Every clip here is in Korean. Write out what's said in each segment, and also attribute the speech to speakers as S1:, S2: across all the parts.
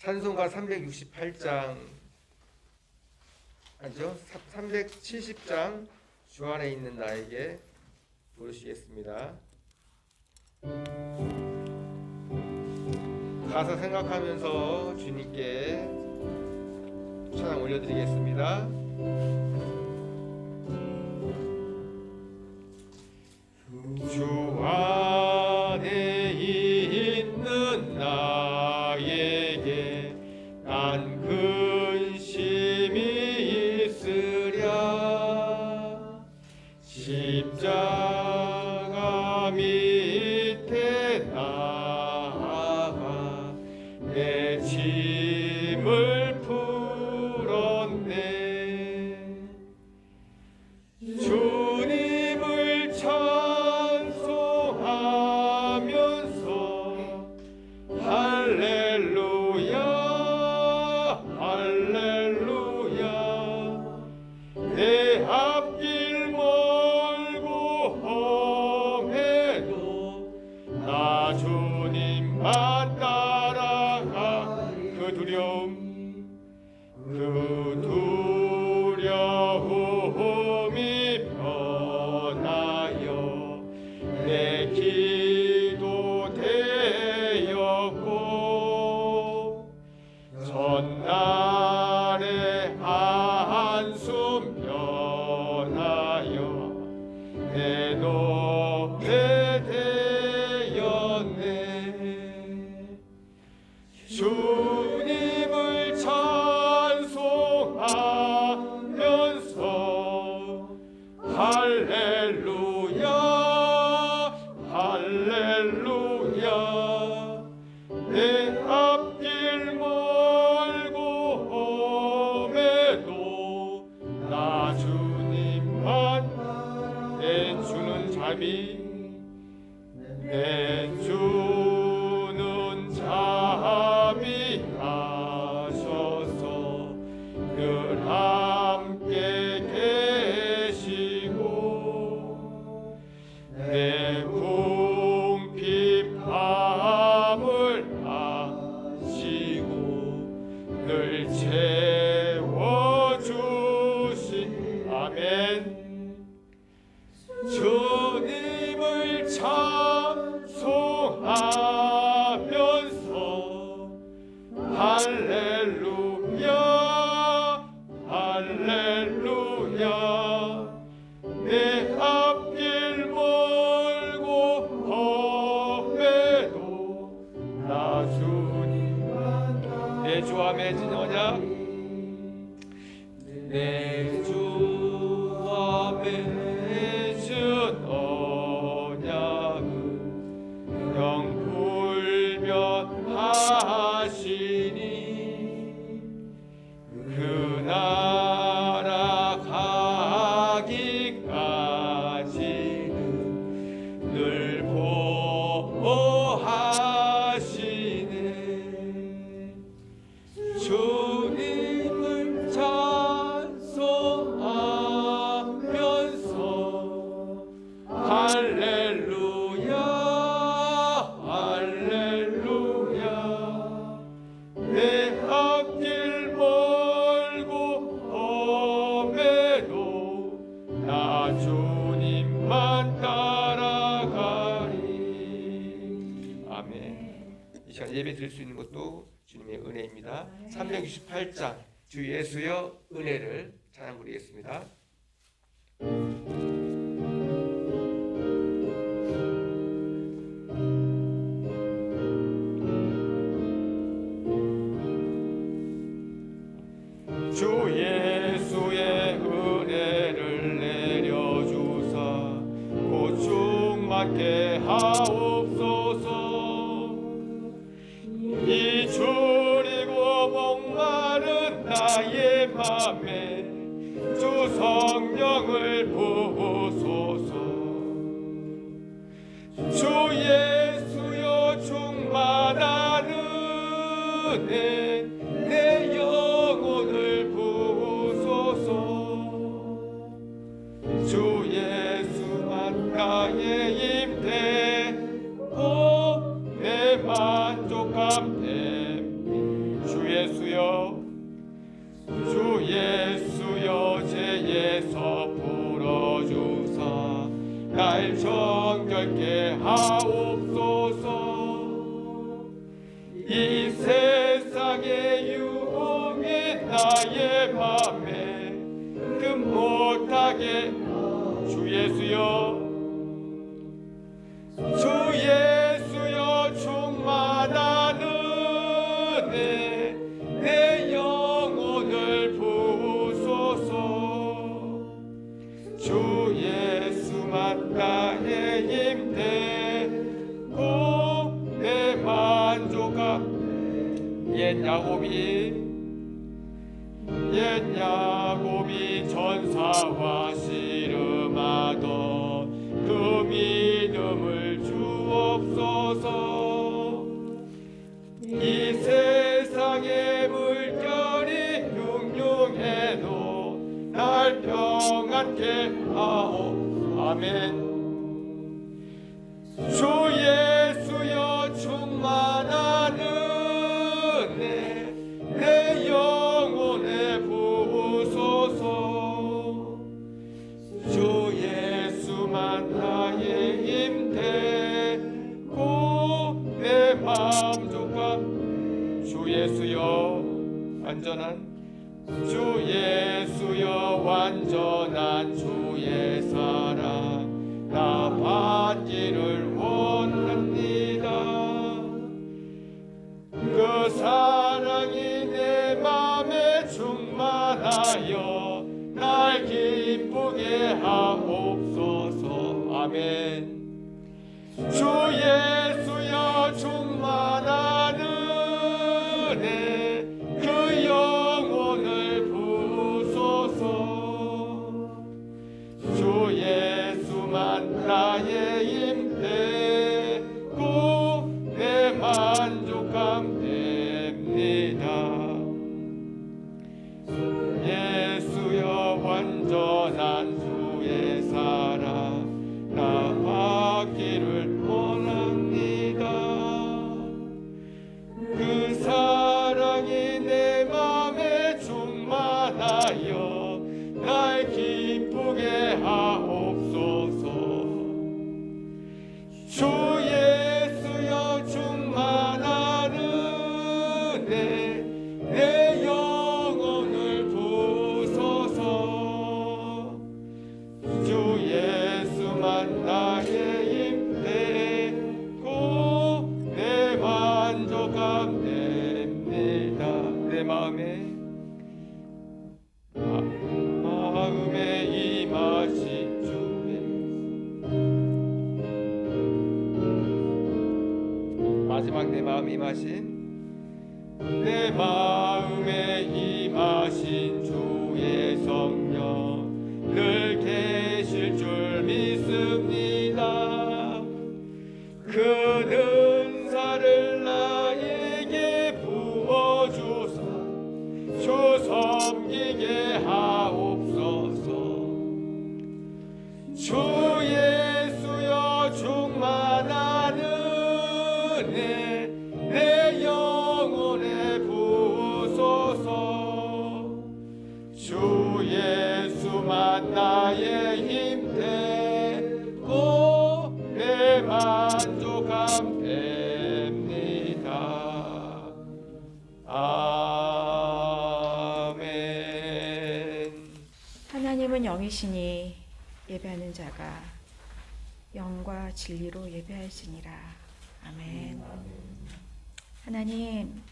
S1: 찬송가 368장 아니죠? 370장 주 안에 있는 나에게 부르시겠습니다. 가사 생각하면서 주님께 찬양 올려드리겠습니다. 주 안에 있는 나에게 난 근심이 있으랴. 십자가 밑에 나아가 내 짐을 풀었네. 주님을 찬송하면서 할렐루야 할렐루야. 내 앞길 멀고 험해도 나 주님만 따라가. 그 두려움이 변하여 내 기도 되었고, 전날의 한숨 변하여 내 노래 되었네. 주님을 찬송하면서 할렐루야 할렐루야. 내 앞길 멀고 험해도 나 주님만 내 주는 잠이 내 주는 잠이 하셔서 늘 함께 계시고 내 궁핍함을 아시고 늘 채워주신 아멘. 주님을 찬송하면서 할렐루야 할렐루야. 내 앞길 멀고 험해도 나 주님만 내 주와 맺은 언약 내 주와 맺은 언약은 영불변하시니 그 나라 가기까지는 늘 보호하시네. 주님을 찬송하면서 할렐루야 할렐루야. 내 앞길 멀고 험해도 나 주님만 따라가리. 아멘. 이 시간 예배 드릴 수 있는 것도 주님의 은혜입니다. 368장 주 예수여 은혜를 찬양 부르겠습니다. 주 예수의 은혜를 내려주사 고충 맞게 하옵소서. 이 줄이고 목마른 나의 맘에 주 성령을 부으소서. 주 예수여 충만한 은혜 내 영혼을 부으소서. 주 예수만 나의 임대고 내 만족감 됨. 주 예수여 죄에서 풀어주사 날 정결케 하옵소서. 이 세상의 유혹에 나의 맘에 금 못하게 주 예수여, 주 예수여 충만한 은혜 내 영혼을 부으소서. 주 예수만 나의 힘 되고 내 만족함. 옛 야곱이 전사와 씨름하던 그 믿음을 주옵소서. 이 세상의 물결이 흉흉해도 날 평안케 하오. 아멘. 주 예수여 충만한 은혜 내 영혼에 부으소서. 주 예수만 나의 힘 되고 내 만족함. 주 예수여 완전한, 주 예수여 완전한 주의 사랑 나 받기를 원합니다. 그 사랑이 내 맘에 충만하여 날 기쁘게 하옵소서. 아멘. 주 예수여 충만한 은혜 그 영혼을 부으소서. 주 예수만 나의 힘 되고 내 만족함 됩니다. 예수여 완전한 주의 사랑 나 받기를 원합니다. 그 사랑이 내 맘에 충만하여 날 기쁘게 하옵소서. 주 예수여 충만한 은혜 내 영혼을 부으소서. 주 예수만 나의 힘 되고 내 만족함 됩니다. 내 마음에 임하신 주의 마지막 내 마음에 임하신 주의 성령 늘 계실 줄 믿습니다. 그 은사를 나에게 부어주사 주 섬기게 하옵소서. 주 예수여 충만한 은혜 내 영혼에 부으소서. 주 예수만 나의 힘 되고 내 만족함 됩니다. 아멘.
S2: 하나님은 영이시니 예배하는 자가 영과 진리로 예배할지니라. 아멘. 하나님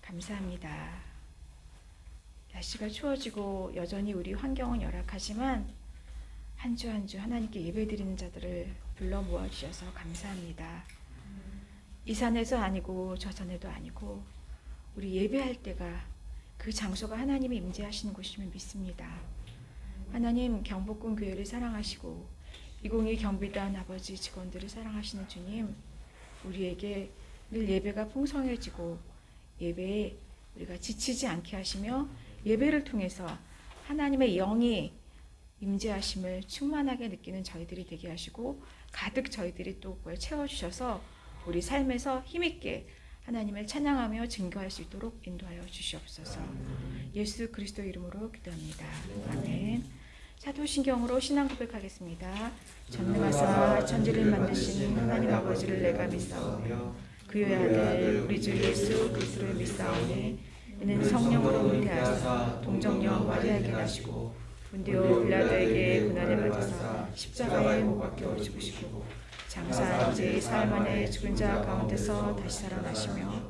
S2: 감사합니다. 날씨가 추워지고 여전히 우리 환경은 열악하지만 한 주 한 주 하나님께 예배드리는 자들을 불러 모아주셔서 감사합니다. 이 산에서 아니고 저 산에도 아니고 우리 예배할 때가 그 장소가 하나님이 임재하시는 곳임을 믿습니다. 하나님 경복궁 교회를 사랑하시고 202 경비단 아버지 직원들을 사랑하시는 주님, 우리에게 늘 예배가 풍성해지고 예배에 우리가 지치지 않게 하시며 예배를 통해서 하나님의 영이 임재하심을 충만하게 느끼는 저희들이 되게 하시고 가득 저희들이 또 그걸 채워주셔서 우리 삶에서 힘있게 하나님을 찬양하며 증거할 수 있도록 인도하여 주시옵소서. 예수 그리스도 이름으로 기도합니다. 아멘. 사도신경으로 신앙 고백하겠습니다. 전능하사 천지를 만드신 하나님 아버지를 내가 믿사오며 그의 아들 우리 주 예수 그리스도를 믿사오니 이는 성령으로 잉태하사 동정녀 마리아에게 나시고 본디오 빌라도에게 고난을 받으사 십자가에 못 박혀 죽으시고 장사한 지 사흘 만에 죽은 자 가운데서 다시 살아나시며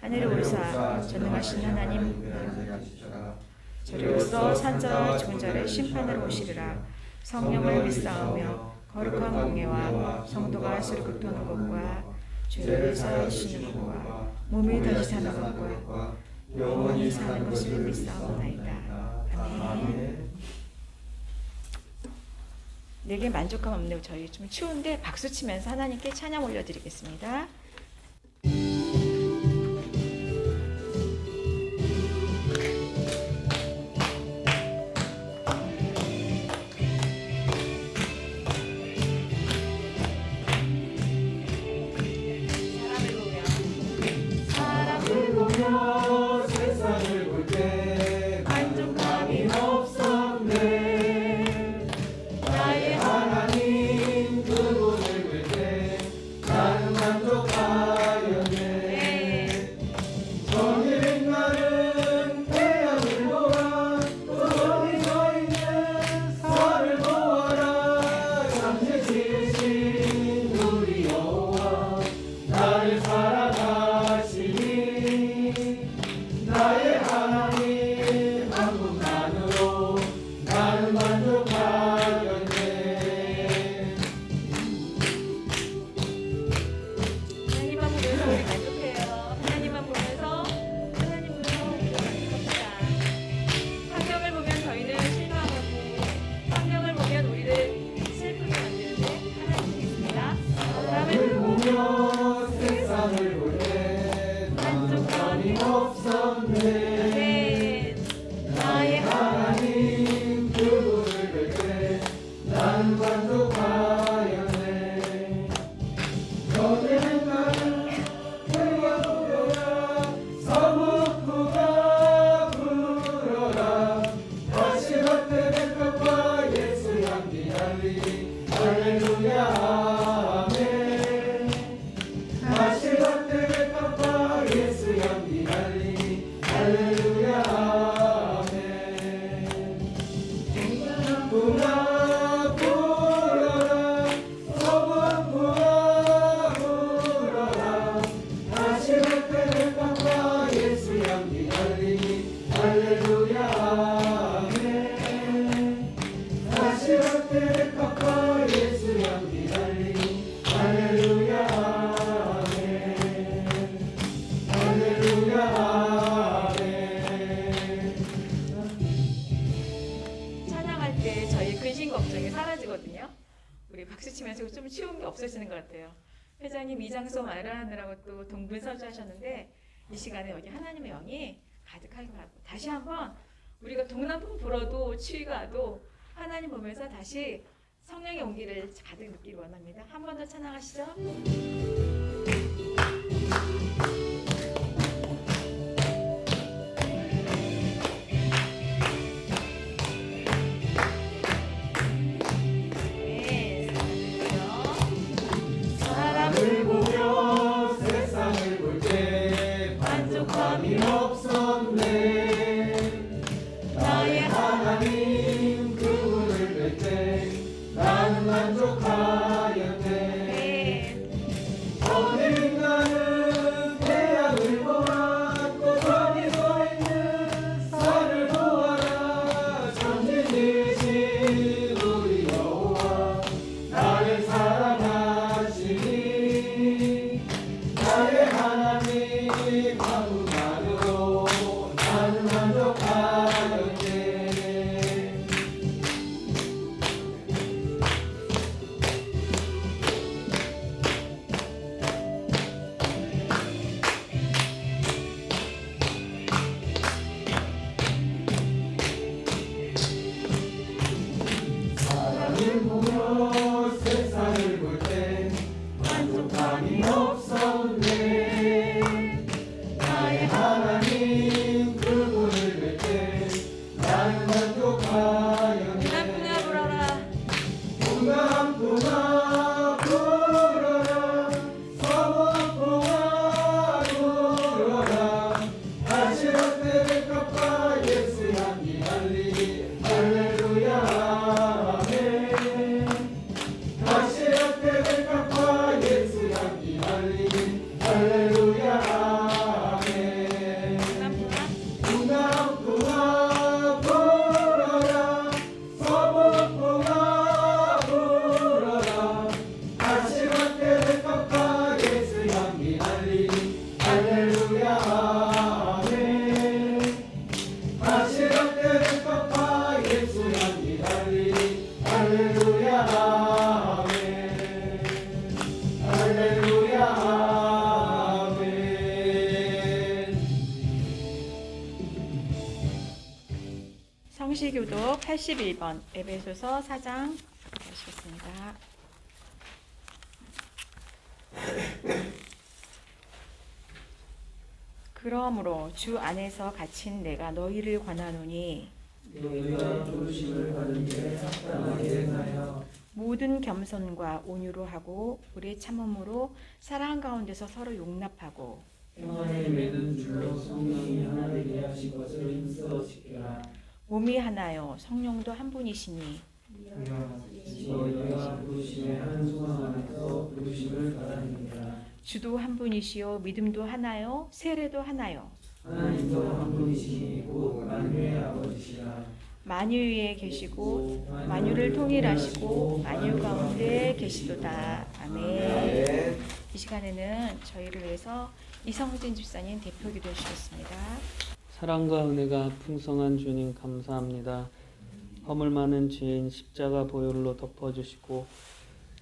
S2: 하늘에 오르사 전능하신 하나님 저리로서 산자와 죽은 자를 심판하러 오시리라. 성령을 믿사오며 거룩한 공예와 성도가 서로 극도하는 것과 죄를 사하시는 것과 몸이 다시 사는 것과 영원히 사는 것을 믿사옵나이다. 아멘. 내게 만족감 없네요. 저희 좀 추운데 박수 치면서 하나님께 찬양 올려드리겠습니다.
S1: 세상을 볼 때 만족감이 없었네. 나의 하나님 그분을 볼 때 나는 만족하였네. 정일인 나는 태양을 보라. 또 저기 서 있는 산을 보아라. 잠시 지으신 우리 여호와 나를 사랑하시니 나의 하나님 한 분만으로 나는 만족하였네.
S2: 하나님만 보면서 우리 만족해요. 하나님만 보면서 우리가 만족합니다. 환경을 보면 저희는 실망하고 환경을 보면 우리를 슬프게 만드는데 하나님 있습니다.
S1: 나를 보며 세상을 볼 때 만족감이 없었네. 나의 하나님 그분을 볼 때 나는 만족하였네. 너는 나는 해와 부여라. 서북구가 불어라. 다시 밭에 백합과 예수 향기 달리 할렐루야 아멘. 다시 밭에 백합과 예수 향기 달리 할렐루야 아멘. 동남부가 불어라. 서북부가 불어라. 다시 밭에 백합과 예수 향기 달리 할렐루야 아멘. 다시 밭에 백합과 예수 향기 달리 할렐루야 아멘. 할렐루야 아멘.
S2: 찬양할 때 저희 근심 걱정이 사라지거든요. 우리 박수 치면서 좀 쉬운 게 없어지는 것 같아요. 회장님 이 장소 마련하느라고 또 동분서주하셨는데 이 시간에 여기 하나님의 영이 가득하게 하고 다시 한번 우리가 동남풍 불어도 추위가 와도 하나님 보면서 다시 성령의 온기를 가득 느끼기 원합니다. 한 번 더 찬양하시죠. 네,
S1: 사람을 보며 세상을 볼 때 만족감이 없었네. 나의 하나님 그분을 볼 때 나는 만족하였네. 어린 나는 태양을 보라. 또 저기 서 있는 산을 보아라. 전지지신 우리 여호와 나를 사랑하시니 나의 하나님 한 분만으로 나는 만족하였네.
S2: 성시교독 81번 에베소서 4장 보시겠습니다. 그러므로 주 안에서 갇힌 내가 너희를 권하노니
S3: 너희가 부르심을 받은 게 합당하게 하여
S2: 모든 겸손과 온유로 하고 오래 참음으로 사랑 가운데서 서로 용납하고
S3: 평안에 맺은 줄로 성령이 하나 되게 하신 것을 힘써 지켜라.
S2: 몸이 하나요 성령도 한 분이시니
S3: 너희가 부르심의 한 소망 안에서 부르심을 받았느니라.
S2: 주도 한 분이시요 믿음도 하나요 세례도 하나요
S3: 하나님도 한 분이시니 곧 만유의 아버지시라.
S2: 만유 위에 계시고 만유를 통일하시고 만유 가운데 계시도다. 아멘. 이 시간에는 저희를 위해서 이성진 집사님 대표 기도해 주시겠습니다.
S4: 사랑과 은혜가 풍성한 주님 감사합니다. 허물 많은 죄인 십자가 보혈로 덮어주시고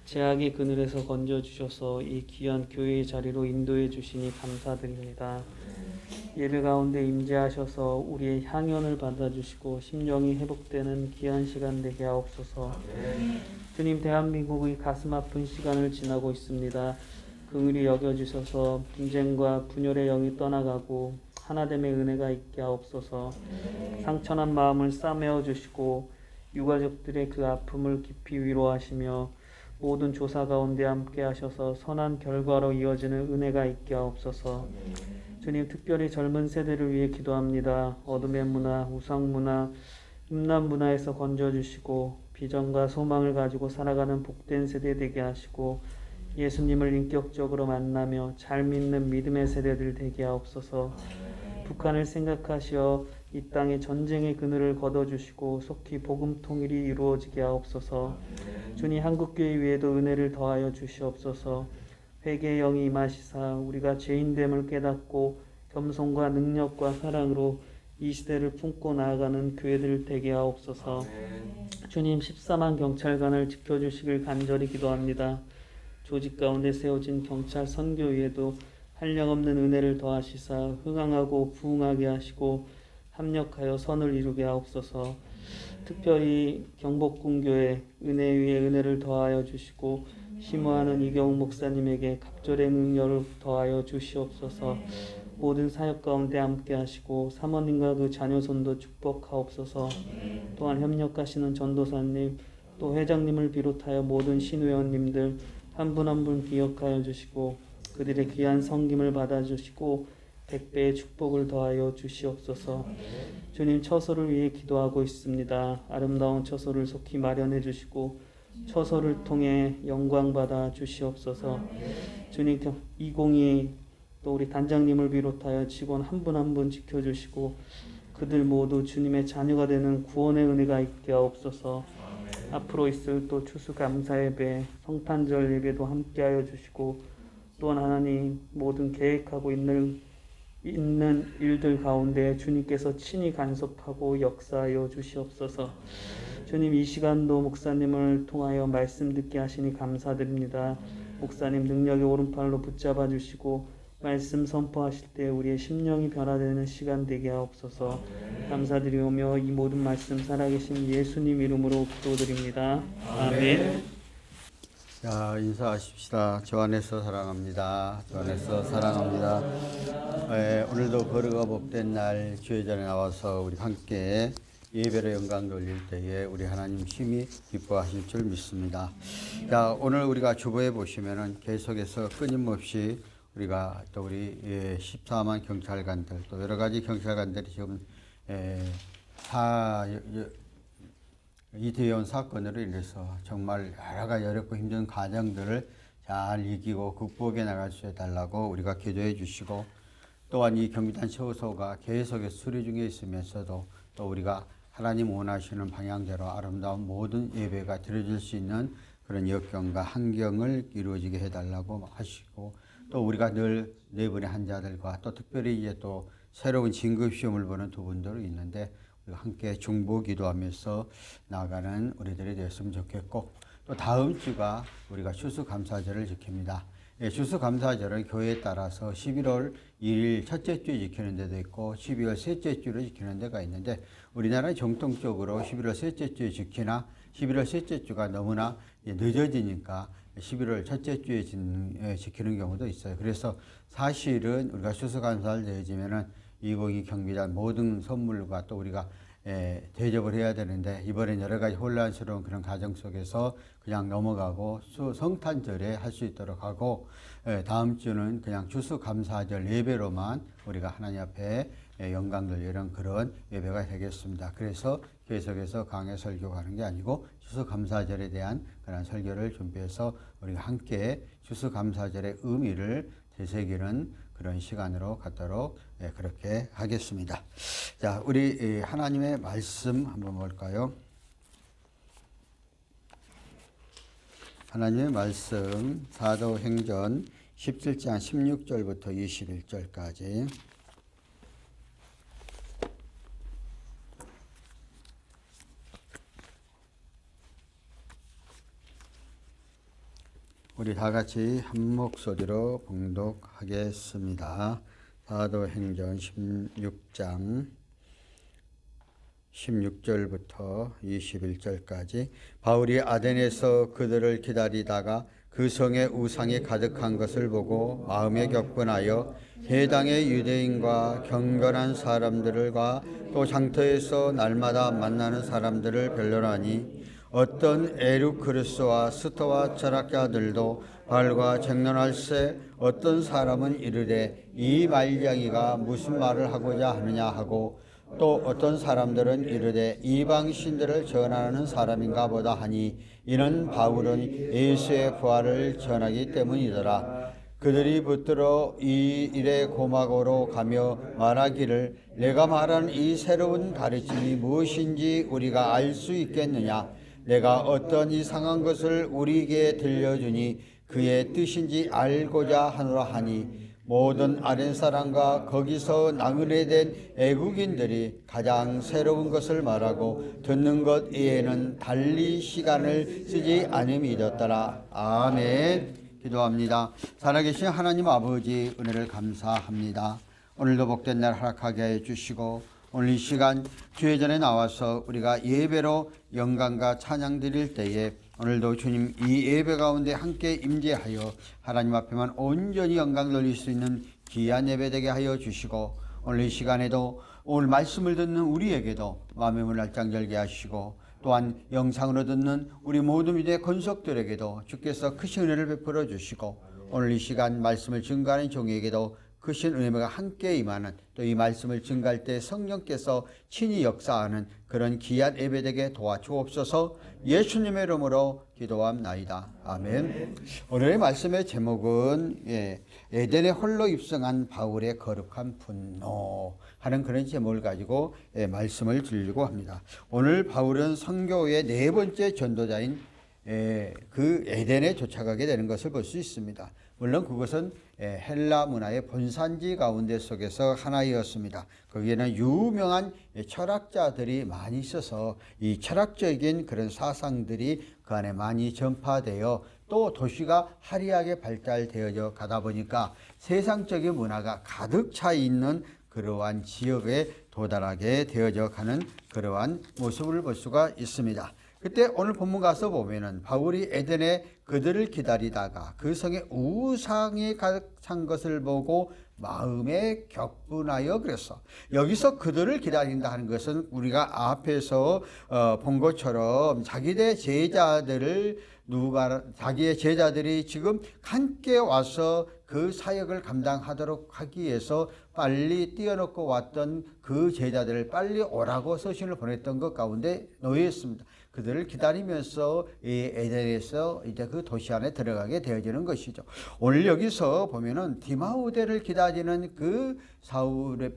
S4: 죄악의 그늘에서 건져주셔서 이 귀한 교회의 자리로 인도해 주시니 감사드립니다. 예배 가운데 임재하셔서 우리의 향연을 받아주시고 심령이 회복되는 귀한 시간 되게 하옵소서. 주님, 대한민국의 가슴 아픈 시간을 지나고 있습니다. 긍휼히 여겨주셔서 분쟁과 분열의 영이 떠나가고 하나됨의 은혜가 있게 하옵소서. 상처난 마음을 싸매어 주시고 유가족들의 그 아픔을 깊이 위로하시며 모든 조사 가운데 함께 하셔서 선한 결과로 이어지는 은혜가 있게 하옵소서. 주님, 특별히 젊은 세대를 위해 기도합니다. 어둠의 문화, 우상 문화, 음란 문화에서 건져주시고 비전과 소망을 가지고 살아가는 복된 세대 되게 하시고 예수님을 인격적으로 만나며 잘 믿는 믿음의 세대들 되게 하옵소서. 북한을 생각하시어 이 땅에 전쟁의 그늘을 걷어주시고 속히 복음 통일이 이루어지게 하옵소서. 주님, 한국교회 위에도 은혜를 더하여 주시옵소서. 회개의 영이 임하시사 우리가 죄인됨을 깨닫고 겸손과 능력과 사랑으로 이 시대를 품고 나아가는 교회들 되게 하옵소서. 주님, 14만 경찰관을 지켜주시길 간절히 기도합니다. 조직 가운데 세워진 경찰 선교위에도 한량없는 은혜를 더하시사 흥황하고 부흥하게 하시고 합력하여 선을 이루게 하옵소서. 특별히 경복궁교회 은혜 위에 은혜를 더하여 주시고 심호하는 이경욱 목사님에게 갑절의 능력을 더하여 주시옵소서. 모든 사역 가운데 함께 하시고 사모님과 그 자녀손도 축복하옵소서. 또한 협력하시는 전도사님 또 회장님을 비롯하여 모든 신회원님들 한 분 한 분 기억하여 주시고 그들의 귀한 섬김을 받아주시고 백배의 축복을 더하여 주시옵소서. 주님, 처소를 위해 기도하고 있습니다. 아름다운 처소를 속히 마련해 주시고 처소를 통해 영광 받아 주시옵소서. 주님, 202 또 우리 단장님을 비롯하여 직원 한 분 한 분 지켜주시고 그들 모두 주님의 자녀가 되는 구원의 은혜가 있게 하옵소서. 앞으로 있을 또 추수감사 예배, 성탄절 예배도 함께하여 주시고 또한 하나님 모든 계획하고 있는 일들 가운데 주님께서 친히 간섭하고 역사하여 주시옵소서. 주님, 이 시간도 목사님을 통하여 말씀 듣게 하시니 감사드립니다. 목사님 능력의 오른팔로 붙잡아 주시고 말씀 선포하실 때 우리의 심령이 변화되는 시간 되게 하옵소서. 감사드리오며 이 모든 말씀 살아계신 예수님 이름으로 기도드립니다. 아멘.
S5: 자, 인사하십시다. 주 안에서 사랑합니다. 주 안에서 사랑합니다. 오늘도 거룩과 복된 날 주의 전에 나와서 우리 함께 예배로 영광 돌릴 때에 우리 하나님 심히 기뻐하실 줄 믿습니다. 자, 오늘 우리가 주보에 보시면은 계속해서 끊임없이 우리가 또 우리 14만 경찰관들 또 여러 가지 경찰관들이 지금 이태원 사건으로 인해서 정말 여러 가지 어렵고 힘든 과정들을 잘 이기고 극복해 나갈 수 해달라고 우리가 기도해 주시고 또한 이 경비단 처소가 계속해서 수리 중에 있으면서도 또 우리가 하나님 원하시는 방향대로 아름다운 모든 예배가 드려질 수 있는 그런 여건과 환경을 이루어지게 해달라고 하시고 또 우리가 늘 네 분의 환자들과 또 특별히 이제 또 새로운 진급시험을 보는 두 분들이 있는데 우리가 함께 중보 기도하면서 나아가는 우리들이 되었으면 좋겠고 또 다음 주가 우리가 추수감사절을 지킵니다. 추수감사절은 교회에 따라서 11월 1일 첫째 주에 지키는 데도 있고 12월 셋째 주로 지키는 데가 있는데 우리나라는 정통적으로 11월 셋째 주에 지키나 11월 셋째 주가 너무나 늦어지니까 11월 첫째 주에 지키는 경우도 있어요. 그래서 사실은 우리가 추수감사를 내지면은 2022 경비단 모든 선물과 또 우리가 대접을 해야 되는데 이번엔 여러 가지 혼란스러운 그런 과정 속에서 그냥 넘어가고 성탄절에 할 수 있도록 하고 다음 주는 그냥 추수감사절 예배로만 우리가 하나님 앞에 영광 돌리는 그런 예배가 되겠습니다. 그래서 계속해서 강해 설교하는 게 아니고 추수감사절에 대한 그런 설교를 준비해서 우리가 함께 추수감사절의 의미를 되새기는 그런 시간으로 갖도록 그렇게 하겠습니다. 자, 우리 하나님의 말씀 한번 볼까요? 하나님의 말씀 사도행전 17장 16절부터 21절까지 우리 다 같이 한 목소리로 봉독하겠습니다. 사도행전 16장 16절부터 21절까지 바울이 아덴에서 그들을 기다리다가 그 성에 우상이 가득한 것을 보고 마음에 격분하여 해당의 유대인과 경건한 사람들과 또 장터에서 날마다 만나는 사람들을 변론하니 어떤 에루크루스와 스토와 철학자들도 바울과 쟁론할세 어떤 사람은 이르되 이 말쟁이가 무슨 말을 하고자 하느냐 하고 또 어떤 사람들은 이르되 이방 신들을 전하는 사람인가 보다 하니 이는 바울은 예수의 부활을 전하기 때문이더라. 그들이 붙들어 이 일에 고막으로 가며 말하기를 내가 말하는 이 새로운 가르침이 무엇인지 우리가 알 수 있겠느냐. 내가 어떤 이상한 것을 우리에게 들려주니 그의 뜻인지 알고자 하노라 하니 모든 아덴 사람과 거기서 나그네 된 애국인들이 가장 새로운 것을 말하고 듣는 것 외에는 달리 시간을 쓰지 않음이었더라. 아멘. 기도합니다. 살아계신 하나님 아버지 은혜를 감사합니다. 오늘도 복된 날 허락하게 해 주시고 오늘 이 시간 주의 전에 나와서 우리가 예배로 영광과 찬양 드릴 때에 오늘도 주님 이 예배 가운데 함께 임재하여 하나님 앞에만 온전히 영광 돌릴 수 있는 귀한 예배 되게 하여 주시고 오늘 이 시간에도 오늘 말씀을 듣는 우리에게도 마음의 문을 활짝 열게 하시고 또한 영상으로 듣는 우리 모든 믿음의 권속들에게도 주께서 크신 은혜를 베풀어 주시고 오늘 이 시간 말씀을 증거하는 종에게도 크신 은혜가 함께 임하는 또 이 말씀을 증거할 때 성령께서 친히 역사하는 그런 귀한 예배되게 도와주옵소서. 예수님의 이름으로 기도함나이다. 아멘. 오늘의 말씀의 제목은 에덴에 홀로 입성한 바울의 거룩한 분노 하는 그런 제목을 가지고 말씀을 드리려고 합니다. 오늘 바울은 선교의 네 번째 전도자인 그 에덴에 도착하게 되는 것을 볼 수 있습니다. 물론 그것은 헬라 문화의 본산지 가운데 속에서 하나였습니다. 거기에는 유명한 철학자들이 많이 있어서 이 철학적인 그런 사상들이 그 안에 많이 전파되어 또 도시가 화려하게 발달되어져 가다 보니까 세상적인 문화가 가득 차 있는 그러한 지역에 도달하게 되어져 가는 그러한 모습을 볼 수가 있습니다. 그때 오늘 본문 가서 보면은 바울이 에덴에 그들을 기다리다가 그 성에 우상이 가득 찬 것을 보고 마음에 격분하여 그랬어. 여기서 그들을 기다린다 하는 것은 우리가 앞에서 본 것처럼 자기의 제자들이 지금 함께 와서 그 사역을 감당하도록 하기 위해서 빨리 띄워놓고 왔던 그 제자들을 빨리 오라고 서신을 보냈던 것 가운데 놓였습니다. 그들을 기다리면서 이 에덴에서 이제 그 도시 안에 들어가게 되어지는 것이죠. 오늘 여기서 보면은 디마우데를 기다리는 그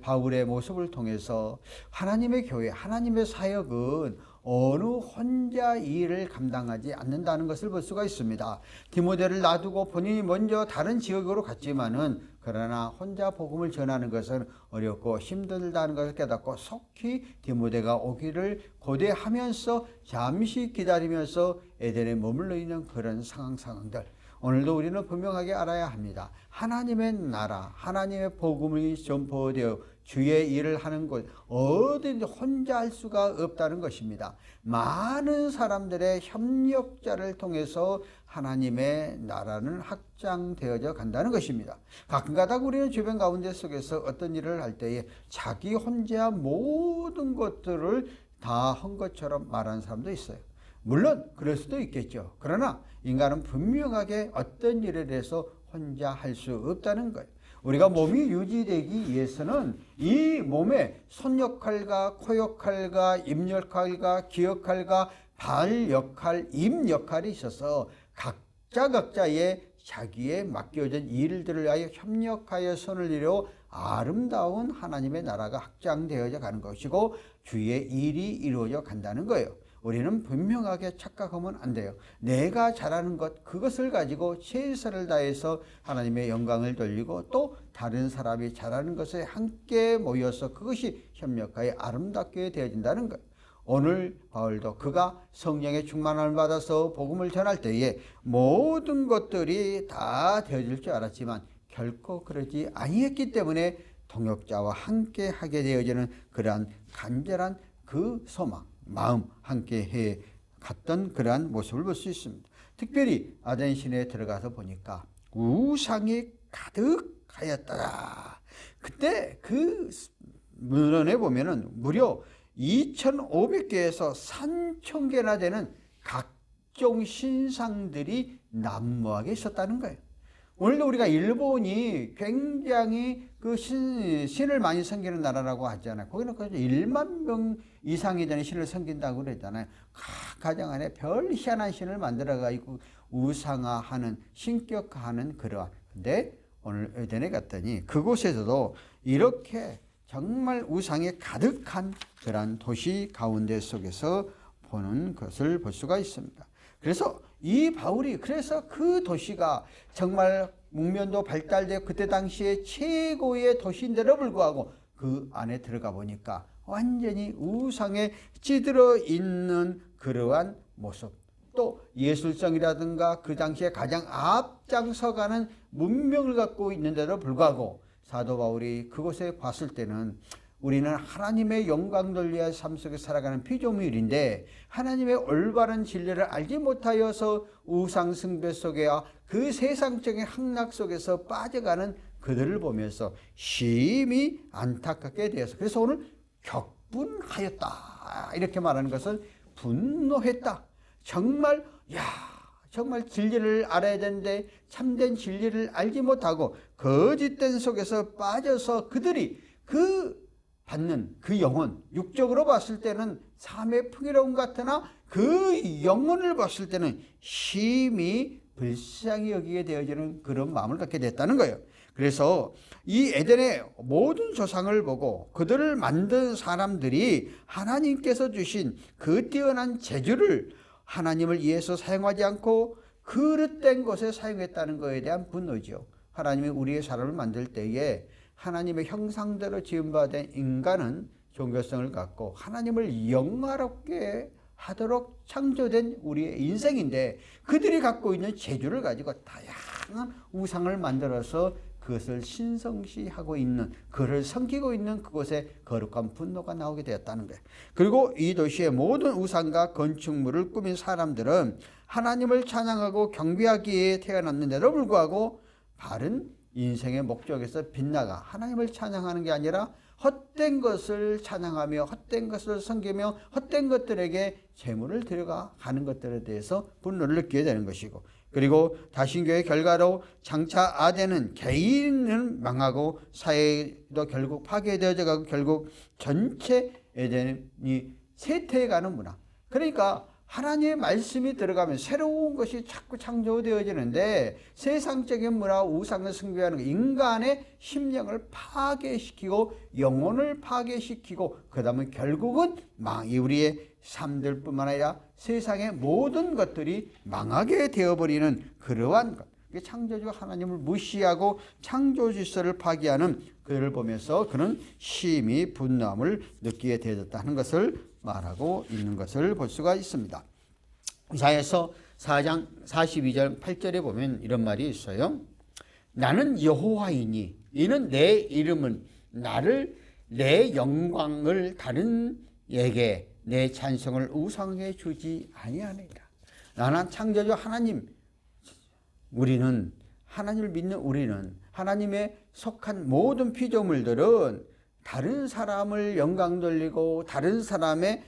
S5: 바울의 모습을 통해서 하나님의 교회, 하나님의 사역은 어느 혼자 일을 감당하지 않는다는 것을 볼 수가 있습니다. 디모데를 놔두고 본인이 먼저 다른 지역으로 갔지만은 그러나 혼자 복음을 전하는 것은 어렵고 힘들다는 것을 깨닫고 속히 디모데가 오기를 고대하면서 잠시 기다리면서 에덴에 머물러 있는 그런 상황들. 오늘도 우리는 분명하게 알아야 합니다. 하나님의 나라, 하나님의 복음이 전포되어 주의 일을 하는 곳 어디든지 혼자 할 수가 없다는 것입니다. 많은 사람들의 협력자를 통해서 하나님의 나라는 확장되어져 간다는 것입니다. 가끔가다 우리는 주변 가운데 속에서 어떤 일을 할 때에 자기 혼자 모든 것들을 다 한 것처럼 말하는 사람도 있어요. 물론 그럴 수도 있겠죠. 그러나 인간은 분명하게 어떤 일에 대해서 혼자 할 수 없다는 거예요. 우리가 몸이 유지되기 위해서는 이 몸에 손 역할과 코 역할과 입 역할과 귀 역할과 발 역할, 입 역할이 있어서 각자의 자기에 맡겨진 일들을 위하여 협력하여 손을 이루어 아름다운 하나님의 나라가 확장되어져 가는 것이고 주의 일이 이루어져 간다는 거예요. 우리는 분명하게 착각하면 안 돼요. 내가 잘하는 것, 그것을 가지고 최선을 다해서 하나님의 영광을 돌리고 또 다른 사람이 잘하는 것에 함께 모여서 그것이 협력하여 아름답게 되어진다는 것. 오늘 바울도 그가 성령의 충만함을 받아서 복음을 전할 때에 모든 것들이 다 되어질 줄 알았지만 결코 그러지 아니했기 때문에 동역자와 함께 하게 되어지는 그러한 간절한 그 소망, 마음 함께 해 갔던 그러한 모습을 볼 수 있습니다. 특별히 아덴 시내에 들어가서 보니까 우상이 가득하였더라. 그때 그 문헌에 보면은 무려 2,500개에서 3,000개나 되는 각종 신상들이 난무하게 있었다는 거예요. 오늘도 우리가 일본이 굉장히 그 신을 많이 섬기는 나라라고 하잖아요. 거기는 1만 명 이상이 되는 신을 섬긴다고 그랬잖아요. 각 가정 안에 별 희한한 신을 만들어가지고 우상화하는, 신격화하는 그러한. 근데 오늘 에덴에 갔더니 그곳에서도 이렇게 정말 우상이 가득한 그러한 도시 가운데 속에서 보는 것을 볼 수가 있습니다. 그래서 이 바울이 그래서 그 도시가 정말 문명도 발달되어 그때 당시에 최고의 도시인데도 불구하고 그 안에 들어가 보니까 완전히 우상에 찌들어 있는 그러한 모습, 또 예술성이라든가 그 당시에 가장 앞장서가는 문명을 갖고 있는데도 불구하고 사도 바울이 그곳에 봤을 때는 우리는 하나님의 영광을 위한 삶 속에 살아가는 피조물인데 하나님의 올바른 진리를 알지 못하여서 우상 숭배 속에와 그 세상적인 향락 속에서 빠져가는 그들을 보면서 심히 안타깝게 되어서 그래서 오늘 격분하였다 이렇게 말하는 것은 분노했다. 정말 정말 진리를 알아야 되는데 참된 진리를 알지 못하고 거짓된 속에서 빠져서 그들이 그 받는 그 영혼, 육적으로 봤을 때는 삶의 풍요로움 같으나 그 영혼을 봤을 때는 심히 불쌍히 여기게 되어지는 그런 마음을 갖게 됐다는 거예요. 그래서 이 에덴의 모든 조상을 보고 그들을 만든 사람들이 하나님께서 주신 그 뛰어난 재주를 하나님을 위해서 사용하지 않고 그릇된 것에 사용했다는 것에 대한 분노죠. 하나님이 우리의 사람을 만들 때에 하나님의 형상대로 지음받은 인간은 종교성을 갖고 하나님을 영화롭게 하도록 창조된 우리의 인생인데 그들이 갖고 있는 재주를 가지고 다양한 우상을 만들어서 그것을 신성시하고 있는, 그를 섬기고 있는 그곳에 거룩한 분노가 나오게 되었다는 거예요. 그리고 이 도시의 모든 우상과 건축물을 꾸민 사람들은 하나님을 찬양하고 경배하기에 태어났는데도 불구하고 바른 인생의 목적에서 빗나가 하나님을 찬양하는 게 아니라 헛된 것을 찬양하며 헛된 것을 섬기며 헛된 것들에게 재물을 들여가는 것들에 대해서 분노를 느끼게 되는 것이고, 그리고 다신교의 결과로 장차 아덴은 개인은 망하고 사회도 결국 파괴되어져 가고 결국 전체 에덴이 쇠퇴해가는 문화. 그러니까 하나님의 말씀이 들어가면 새로운 것이 자꾸 창조되어지는데 세상적인 문화, 우상을 숭배하는 인간의 심령을 파괴시키고 영혼을 파괴시키고 그 다음에 결국은 우리의 삶들뿐만 아니라 세상의 모든 것들이 망하게 되어버리는 그러한 것. 창조주 하나님을 무시하고 창조 질서를 파괴하는 그를 보면서 그는 심히 분노함을 느끼게 되었다는 것을 말하고 있는 것을 볼 수가 있습니다. 이사야서 4장 42절 8절에 보면 이런 말이 있어요. 나는 여호와이니 이는 내 이름은 나를 내 영광을 다른 에게 내 찬송을 우상해 주지 아니하니라. 나는 창조주 하나님, 우리는 하나님을 믿는 우리는 하나님의 속한 모든 피조물들은 다른 사람을 영광 돌리고 다른 사람의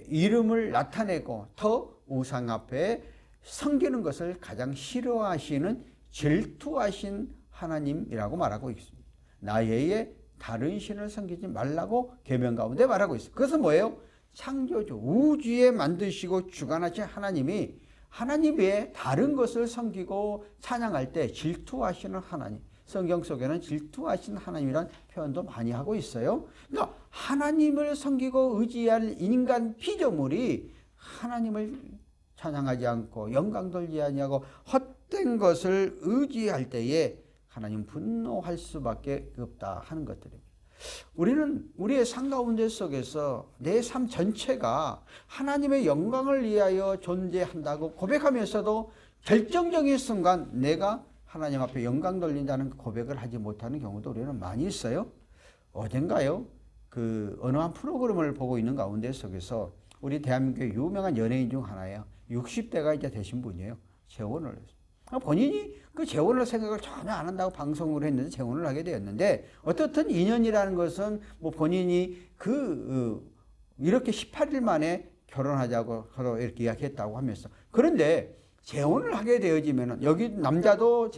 S5: 이름을 나타내고 더 우상 앞에 섬기는 것을 가장 싫어하시는 질투하신 하나님이라고 말하고 있습니다. 나 외에 다른 신을 섬기지 말라고 계명 가운데 말하고 있어요. 그것은 뭐예요? 창조주 우주에 만드시고 주관하신 하나님이 하나님 외에 다른 것을 섬기고 찬양할 때 질투하시는 하나님, 성경 속에는 질투하신 하나님이란 표현도 많이 하고 있어요. 그러니까 하나님을 섬기고 의지할 인간 피조물이 하나님을 찬양하지 않고 영광 돌리지 아니하고 헛된 것을 의지할 때에 하나님 분노할 수밖에 없다 하는 것들입니다. 우리는 우리의 삶 가운데 속에서 내 삶 전체가 하나님의 영광을 위하여 존재한다고 고백하면서도 결정적인 순간 내가 하나님 앞에 영광 돌린다는 고백을 하지 못하는 경우도 우리는 많이 있어요. 어젠가요? 어느 한 프로그램을 보고 있는 가운데 속에서 우리 대한민국의 유명한 연예인 중 하나예요. 60대가 이제 되신 분이에요. 재혼을 했어요. 본인이 그 재혼을 생각을 전혀 안 한다고 방송을 했는데 재혼을 하게 되었는데 어떻든 인연이라는 것은 뭐 본인이 이렇게 18일 만에 결혼하자고 서로 이렇게 이야기했다고 하면서 그런데 재혼을 하게 되어지면은 여기 남자도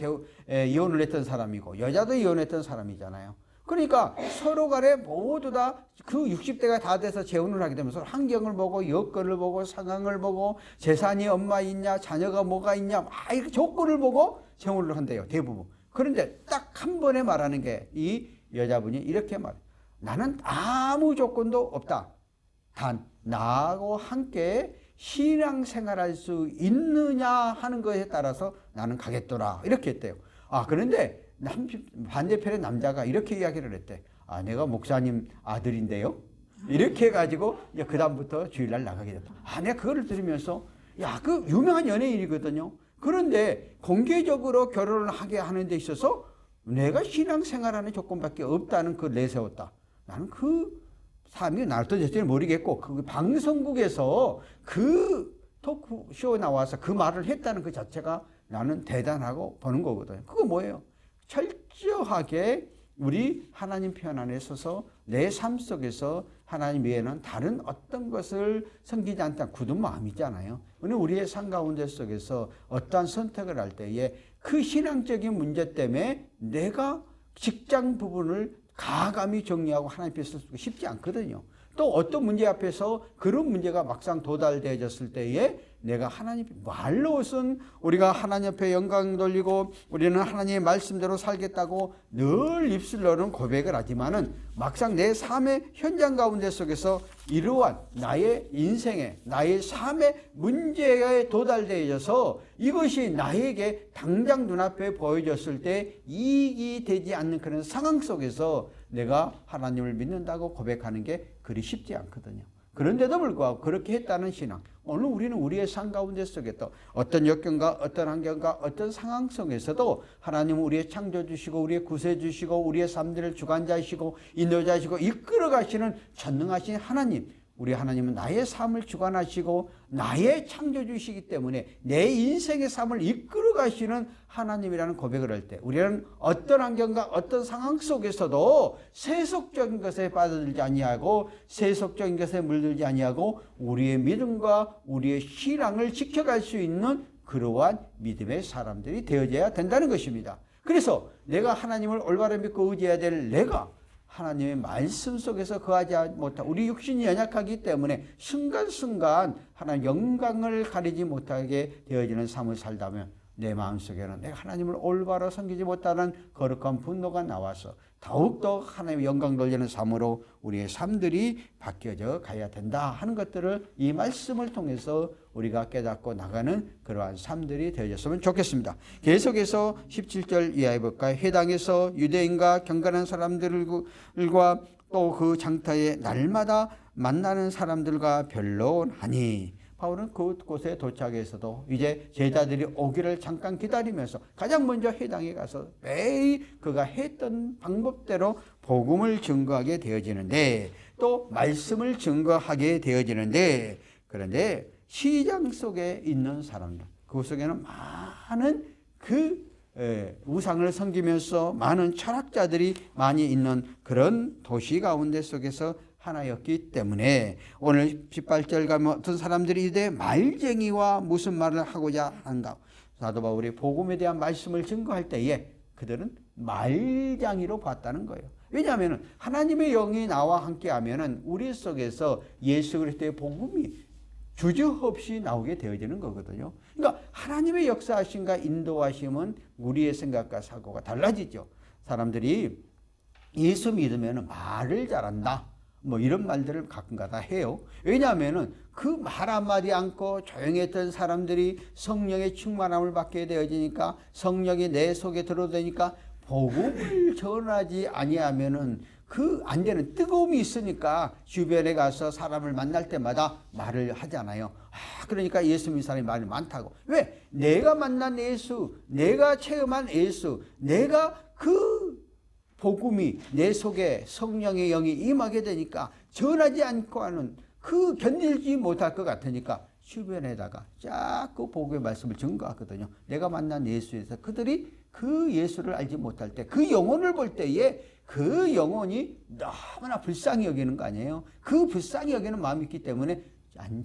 S5: 이혼을 했던 사람이고 여자도 이혼했던 사람이잖아요. 그러니까 서로 간에 모두 다 그 60대가 다 돼서 재혼을 하게 되면서 환경을 보고 여건을 보고 상황을 보고 재산이 얼마 있냐 자녀가 뭐가 있냐 이렇게 조건을 보고 재혼을 한대요. 대부분. 그런데 딱 한 번에 말하는 게 이 여자분이 이렇게 말해요. 나는 아무 조건도 없다. 단 나하고 함께 신앙생활할 수 있느냐 하는 것에 따라서 나는 가겠더라. 이렇게 했대요. 그런데 반대편의 남자가 이렇게 이야기를 했대. 내가 목사님 아들인데요. 이렇게 해가지고 이제 그 다음부터 주일날 나가게 됐다. 내가 그거를 들으면서 그 유명한 연예인이거든요. 그런데 공개적으로 결혼을 하게 하는 데 있어서 내가 신앙생활하는 조건밖에 없다는 걸 내세웠다. 나는 그 사람이 나를 도대체 모르겠고 그 방송국에서 그 토크쇼에 나와서 그 말을 했다는 그 자체가 나는 대단하고 보는 거거든요. 그거 뭐예요? 철저하게 우리 하나님 편 안에 서서 내 삶 속에서 하나님 외에는 다른 어떤 것을 섬기지 않다 굳은 마음이잖아요. 우리의 삶 가운데 속에서 어떠한 선택을 할 때에 그 신앙적인 문제 때문에 내가 직장 부분을 가감히 정리하고 하나님 앞에 서기 쉽지 않거든요. 또 어떤 문제 앞에서 그런 문제가 막상 도달되어졌을 때에 내가 하나님 말로선 우리가 하나님 앞에 영광 돌리고 우리는 하나님의 말씀대로 살겠다고 늘 입술로는 고백을 하지만은 막상 내 삶의 현장 가운데 속에서 이러한 나의 인생에 나의 삶의 문제에 도달되어져서 이것이 나에게 당장 눈앞에 보여졌을 때 이익이 되지 않는 그런 상황 속에서 내가 하나님을 믿는다고 고백하는 게 그리 쉽지 않거든요. 그런데도 불구하고 그렇게 했다는 신앙. 오늘 우리는 우리의 삶 가운데 속에 또 어떤 여건과 어떤 환경과 어떤 상황 속에서도 하나님은 우리의 창조주시고 우리의 구세주시고 우리의 삶들을 주관자이시고 인도자이시고 이끌어 가시는 전능하신 하나님. 우리 하나님은 나의 삶을 주관하시고 나의 창조주시기 때문에 내 인생의 삶을 이끌어 가시는 하나님이라는 고백을 할 때 우리는 어떤 환경과 어떤 상황 속에서도 세속적인 것에 빠져들지 아니하고 세속적인 것에 물들지 아니하고 우리의 믿음과 우리의 신앙을 지켜갈 수 있는 그러한 믿음의 사람들이 되어져야 된다는 것입니다. 그래서 내가 하나님을 올바로 믿고 의지해야 될 내가 하나님의 말씀 속에서 거하지 못하고 우리 육신이 연약하기 때문에 순간순간 하나님 영광을 가리지 못하게 되어지는 삶을 살다면 내 마음속에는 내가 하나님을 올바로 섬기지 못하는 거룩한 분노가 나와서 더욱더 하나님의 영광 돌리는 삶으로 우리의 삶들이 바뀌어져 가야 된다 하는 것들을 이 말씀을 통해서 우리가 깨닫고 나가는 그러한 삶들이 되어졌으면 좋겠습니다. 계속해서 17절 이하해 볼까요? 해당에서 유대인과 경건한 사람들과 또 그 장터에 날마다 만나는 사람들과 변론하니 바울은 그곳에 도착해서도 이제 제자들이 오기를 잠깐 기다리면서 가장 먼저 회당에 가서 매일 그가 했던 방법대로 복음을 증거하게 되어지는데, 또 말씀을 증거하게 되어지는데, 그런데 시장 속에 있는 사람들, 그 속에는 많은 우상을 섬기면서 많은 철학자들이 많이 있는 그런 도시 가운데 속에서 하나였기 때문에 오늘 18절 가면 어떤 사람들이 이제 말쟁이와 무슨 말을 하고자 한가. 사도 바울이 복음에 대한 말씀을 증거할 때에 그들은 말장이로 봤다는 거예요. 왜냐하면 하나님의 영이 나와 함께하면 우리 속에서 예수 그리스도의 복음이 주저없이 나오게 되어지는 거거든요. 그러니까 하나님의 역사하심과 인도하심은 우리의 생각과 사고가 달라지죠. 사람들이 예수 믿으면 말을 잘한다, 뭐 이런 말들을 가끔가다 해요. 왜냐하면 그 말 한마디 않고 조용했던 사람들이 성령의 충만함을 받게 되어지니까, 성령이 내 속에 들어오니까 복음을 전하지 아니하면은 그 안 되는 뜨거움이 있으니까 주변에 가서 사람을 만날 때마다 말을 하잖아요. 그러니까 예수 믿는 사람이 말이 많다고. 왜? 내가 만난 예수, 내가 체험한 예수, 내가 그 복음이 내 속에 성령의 영이 임하게 되니까 전하지 않고 하는 그 견딜지 못할 것 같으니까 주변에다가 자꾸 복음의 말씀을 증거하거든요. 내가 만난 예수에서 그들이 그 예수를 알지 못할 때, 그 영혼을 볼 때에 그 영혼이 너무나 불쌍히 여기는 거 아니에요. 그 불쌍히 여기는 마음이 있기 때문에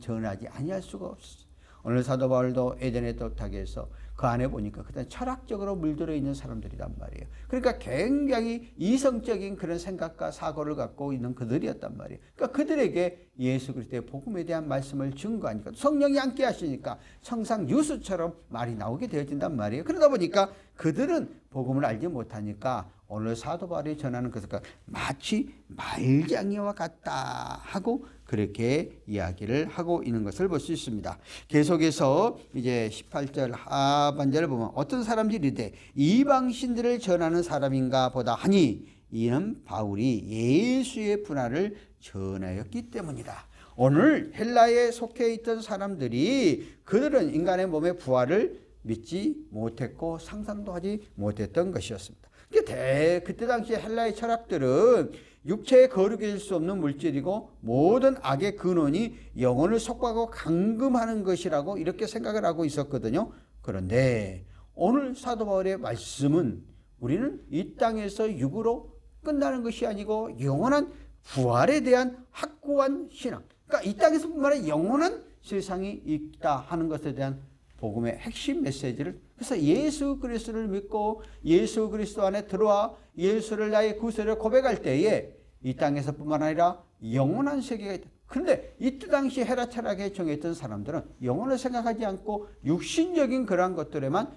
S5: 전하지 아니할 수가 없어. 오늘 사도 바울도 에덴에 도착해서 그 안에 보니까 그때 철학적으로 물들어 있는 사람들이란 말이에요. 그러니까 굉장히 이성적인 그런 생각과 사고를 갖고 있는 그들이었단 말이에요. 그러니까 그들에게 예수 그리스도의 복음에 대한 말씀을 증거하니까 성령이 함께 하시니까 청상 유수처럼 말이 나오게 되어진단 말이에요. 그러다 보니까 그들은 복음을 알지 못하니까 오늘 사도 바울이 전하는 것과 마치 말장이와 같다 하고 그렇게 이야기를 하고 있는 것을 볼 수 있습니다. 계속해서 이제 18절 하반절을 보면 어떤 사람들이 이방신들을 전하는 사람인가 보다 하니 이는 바울이 예수의 분화를 전하였기 때문이다. 오늘 헬라에 속해 있던 사람들이 그들은 인간의 몸의 부활을 믿지 못했고 상상도 하지 못했던 것이었습니다. 그때 당시 헬라의 철학들은 육체에 거룩해질 수 없는 물질이고 모든 악의 근원이 영혼을 속박하고 감금하는 것이라고 이렇게 생각을 하고 있었거든요. 그런데 오늘 사도 바울의 말씀은 우리는 이 땅에서 육으로 끝나는 것이 아니고 영원한 부활에 대한 확고한 신앙, 그러니까 이 땅에서뿐만 아니라 영원한 세상이 있다 하는 것에 대한 복음의 핵심 메시지를, 그래서 예수 그리스도를 믿고 예수 그리스도 안에 들어와 예수를 나의 구세를 고백할 때에 이 땅에서뿐만 아니라 영원한 세계가 있다. 그런데 이때 당시 헤라 철학에 정했던 사람들은 영혼을 생각하지 않고 육신적인 그러한 것들에만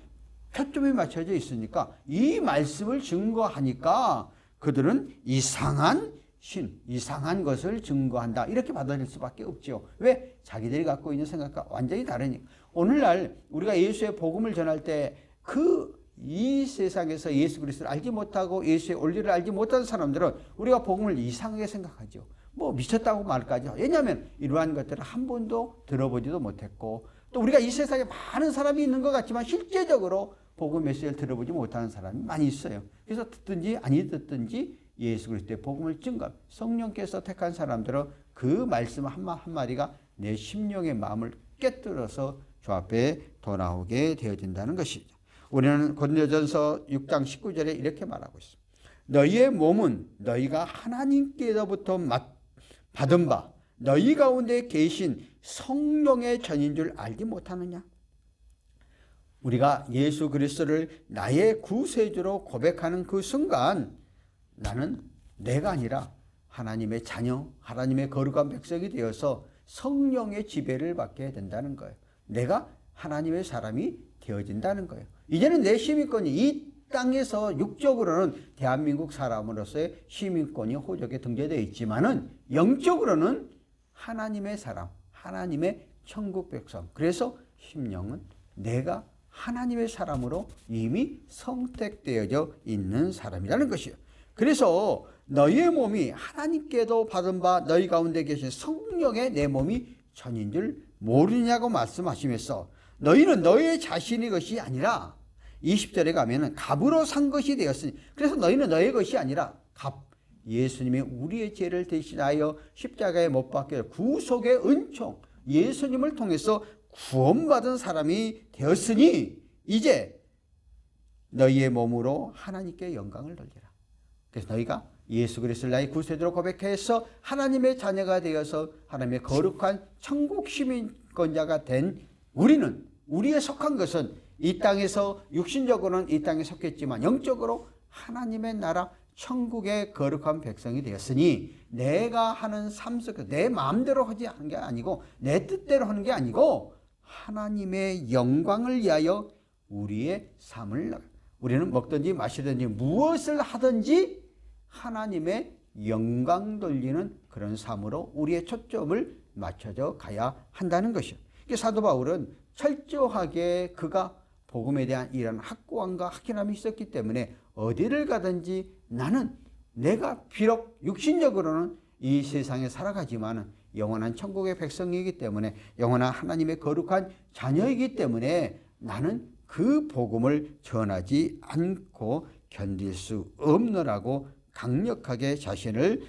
S5: 초점이 맞춰져 있으니까 이 말씀을 증거하니까 그들은 이상한 것을 증거한다 이렇게 받아들일 수밖에 없죠. 왜? 자기들이 갖고 있는 생각과 완전히 다르니까. 오늘날 우리가 예수의 복음을 전할 때 이 세상에서 예수 그리스도를 알지 못하고 예수의 원리를 알지 못하는 사람들은 우리가 복음을 이상하게 생각하죠. 뭐 미쳤다고 말까지. 왜냐하면 이러한 것들을 한 번도 들어보지도 못했고 또 우리가 이 세상에 많은 사람이 있는 것 같지만 실제적으로 복음 메시지를 들어보지 못하는 사람이 많이 있어요. 그래서 듣든지 아니 듣든지 예수 그리스도의 복음을 증거합니다. 성령께서 택한 사람들은 그 말씀 한마디가 내 심령의 마음을 깨뜨려서 주 앞에 돌아오게 되어진다는 것이죠. 우리는 고린도전서 6장 19절에 이렇게 말하고 있습니다. 너희의 몸은 너희가 하나님께로부터 받은 바 너희 가운데 계신 성령의 전인 줄 알지 못하느냐? 우리가 예수 그리스도를 나의 구세주로 고백하는 그 순간 나는 내가 아니라 하나님의 자녀, 하나님의 거룩한 백성이 되어서 성령의 지배를 받게 된다는 거예요. 내가 하나님의 사람이 되어진다는 거예요. 이제는 내 시민권이 이 땅에서 육적으로는 대한민국 사람으로서의 시민권이 호적에 등재되어 있지만은 영적으로는 하나님의 사람, 하나님의 천국 백성. 그래서 심령은 내가 하나님의 사람으로 이미 선택되어져 있는 사람이라는 것이에요. 그래서 너희의 몸이 하나님께도 받은 바 너희 가운데 계신 성령의 내 몸이 천인 줄 모르냐고 말씀하시면서 너희는 너희 자신의 것이 아니라 20절에 가면은 값으로 산 것이 되었으니 그래서 너희는 너희 것이 아니라 값 예수님이 우리의 죄를 대신하여 십자가에 못 박혀 구속의 은총 예수님을 통해서 구원받은 사람이 되었으니 이제 너희의 몸으로 하나님께 영광을 돌리라. 그래서 너희가 예수 그리스도를 나의 구세주로 고백해서 하나님의 자녀가 되어서 하나님의 거룩한 천국 시민권자가 된 우리는 우리에 속한 것은 이 땅에서 육신적으로는 이 땅에 속했지만 영적으로 하나님의 나라 천국의 거룩한 백성이 되었으니 내가 하는 삶 속에서 내 마음대로 하지 않는 게 아니고 내 뜻대로 하는 게 아니고 하나님의 영광을 위하여 우리의 삶을 우리는 먹든지 마시든지 무엇을 하든지 하나님의 영광 돌리는 그런 삶으로 우리의 초점을 맞춰져 가야 한다는 것이요. 사도 바울은 철저하게 그가 복음에 대한 이런 확고함과 확신함이 있었기 때문에 어디를 가든지 나는 내가 비록 육신적으로는 이 세상에 살아가지만 영원한 천국의 백성이기 때문에 영원한 하나님의 거룩한 자녀이기 때문에 나는 그 복음을 전하지 않고 견딜 수 없노라고 강력하게 자신을